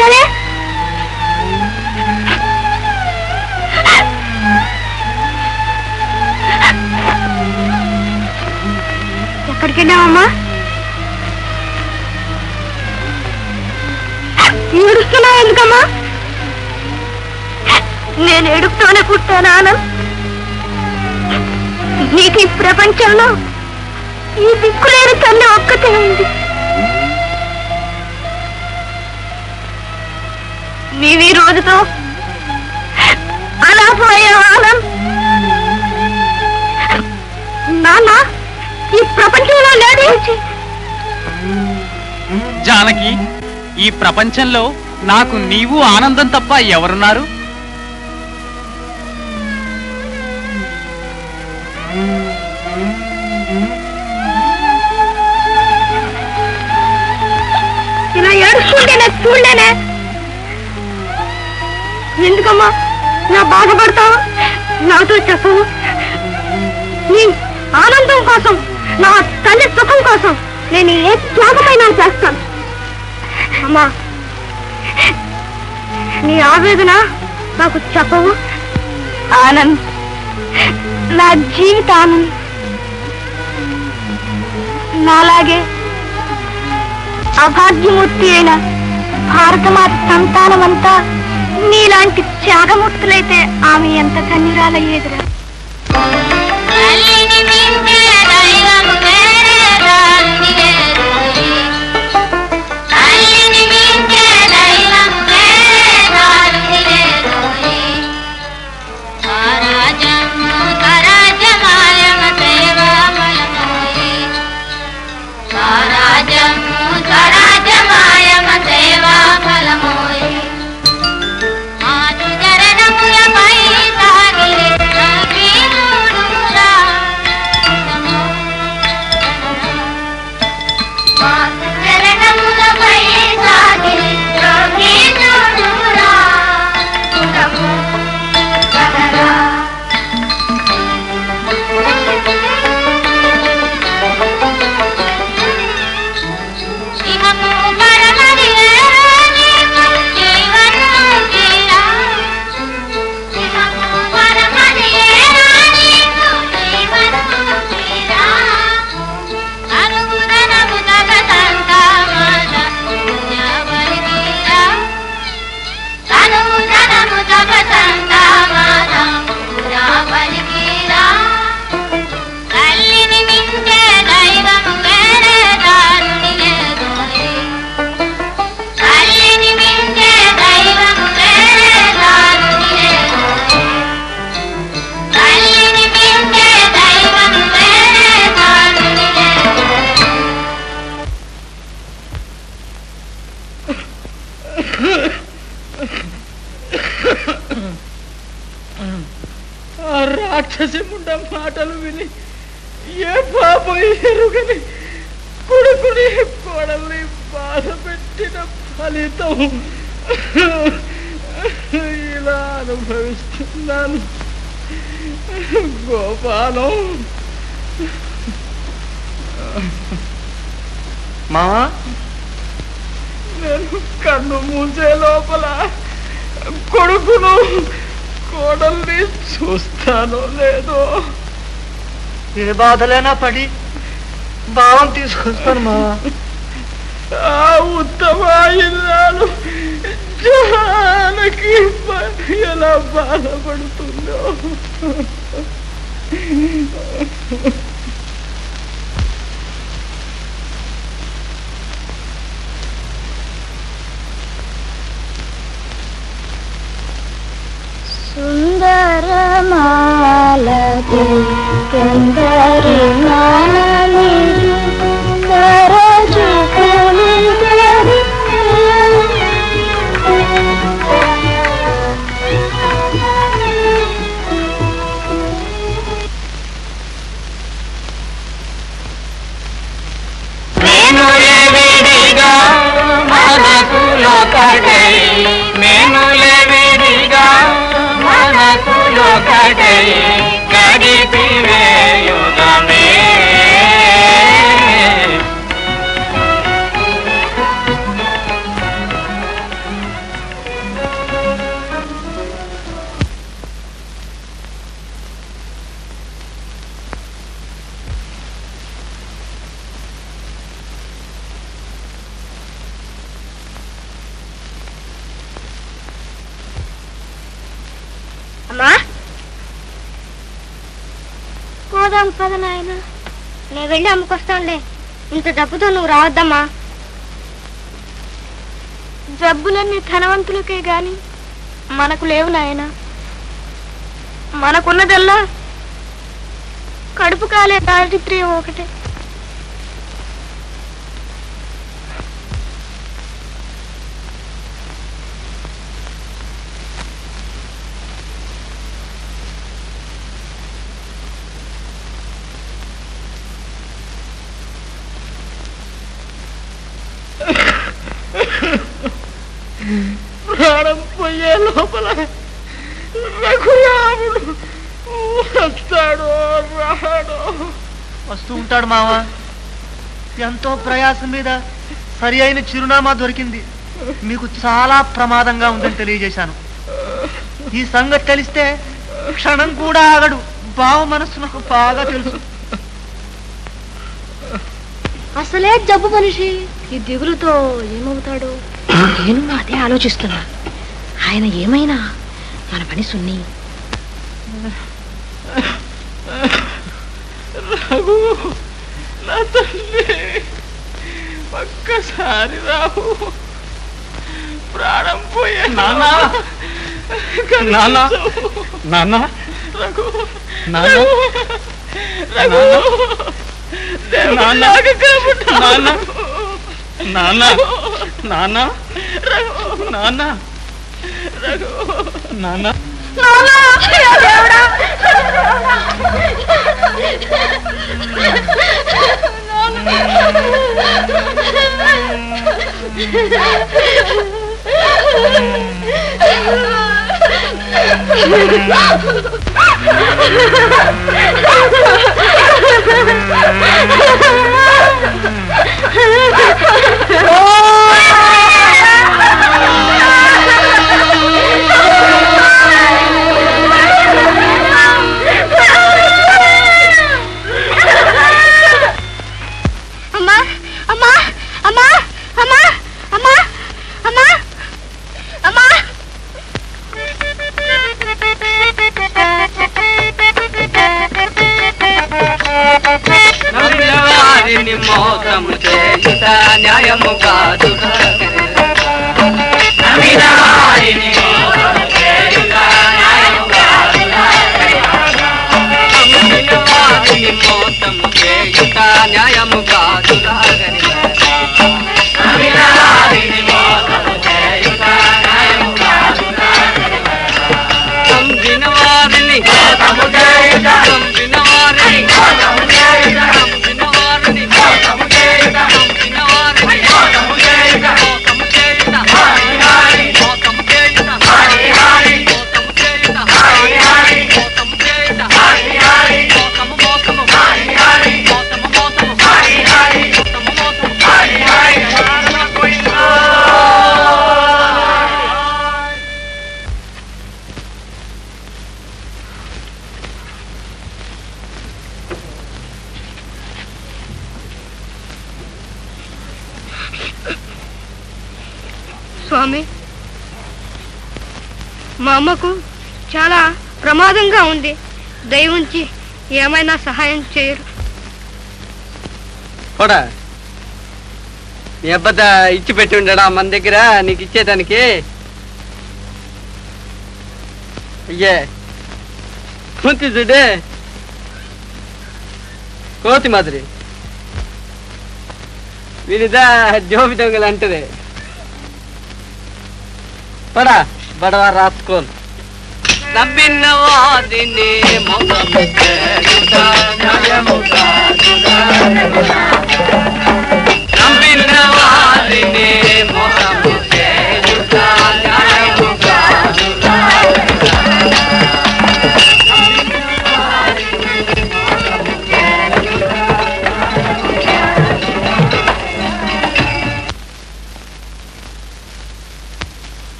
వచ్చానే ఎక్కడికి వెళ్ళావమ్మా? ఏడుస్తున్నావు ఎందుకమ్మా? నేను ఏడుపుతోనే పుట్టాను ఆనంద్. నీకు ఈ ప్రపంచంలో ఈ దిక్కులేని తల్లి ఒక్కతే ఉంది. నీవి రోజుతో అలా పోయే ఆనంద్. నాన్న ఈ ప్రపంచంలో లేడు. జానకి, ఈ ప్రపంచంలో నాకు నీవు ఆనందం తప్ప ఎవరున్నారు? ఇలా ఏడుస్తుంటేనే చూడలేనే. ఎందుకమ్మా నా బాధపడతావు? నాతో చెప్పవు. నీ ఆనందం కోసం, నా తల్లి సుఖం కోసం నేను ఏ త్యాగమైనా చేస్తాను. అమ్మా నీ ఆవేదన నాకు చెప్పవు. ఆనంద్ నా జీవితానంద్. నాలాగే అభాగ్యమూర్తి అయిన భారతమాత సంతానమంతా నీలాంటి త్యాగమూర్తులైతే ఆమె ఎంత కన్నీరాలయ్యేదిరా. రాక్షసి ముండ మాటలు విని ఏ పాపం ఎరుగని కొడుకుని కోడల్ని బాధ పెట్టిన ఫలితం ఇలా అనుభవిస్తున్నాను. గోపాలం మావా, నేను కన్ను మూసే లోపల కొడుకును కోడల్ని చూస్తానో లేదో. ఏ బాధలైనా పడి భావం తీసుకొస్తాను మావా. ఆ ఉత్తమ ఇల్లాలు జానకి ఎలా బాధపడుతుందో. సుందరమాలతి సుందరమాలని సరజుకుని గడిపివేయుగా పోదాం పద నాయన, నేను వెళ్ళి అమ్ముకొస్తానులే. ఇంత జబ్బుతో నువ్వు రావద్దమ్మా. జబ్బులన్నీ ధనవంతులకే గాని మనకు లేవు నాయన. మనకున్నదల్లా కడుపు కాలే దారిద్ర్యం ఒకటే. ప్రాణం పోయే లోపల రఘురాముడు వస్తాడో రాడో. వస్తూ ఉంటాడు మావా. ఎంతో ప్రయాసం మీద సరి అయిన చిరునామా దొరికింది. మీకు చాలా ప్రమాదంగా ఉందని తెలియజేశాను. ఈ సంగతి తెలిస్తే క్షణం కూడా ఆగడు. బావ మనస్సు నాకు బాగా తెలుసు. అసలే జబ్బు మనిషి, ఈ దిగులుతో ఏమవుతాడు? నేను అదే ఆలోచిస్తున్నా. ఆయన ఏమైనా మన పని సున్ని. రఘు నా తల్లి, ఒక్కసారి రావు. ప్రాణం పోయే నాన్న, నాన్న, నాన్న, రఘు, నాన్న, రఘు, నాన్న, నాన్న, నాన్న, నాన్న, నాన్న, నాన్న. మోసము చేయుట న్యాయము కాదు. మోసము చేయుట న్యాయము కాదు. సంపిన వారిని స్వామి, మా అమ్మకు చాలా ప్రమాదంగా ఉంది. దయవుంచి ఏమైనా సహాయం చేయరు. కూడా నీ అబ్బద్ద ఇచ్చి పెట్టి ఉండడా మన దగ్గర నీకు ఇచ్చేదానికి? అయ్యే కూతి చూడే, కోతి మాదిరి వీరిదా జోబి దొంగలు అంటది. పడా బడవా రాసుకోను. నవ్విన వాదిని మోసము చేయుట న్యాయము కాదు. నవ్విన వాదిని మోసము చేయుట న్యాయము కాదు.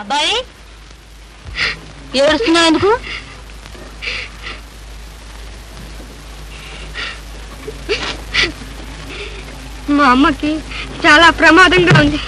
అబ్బాయి, ఏడుస్తున్నావు ఎందుకు? మా అమ్మకి చాలా ప్రమాదంగా ఉంది.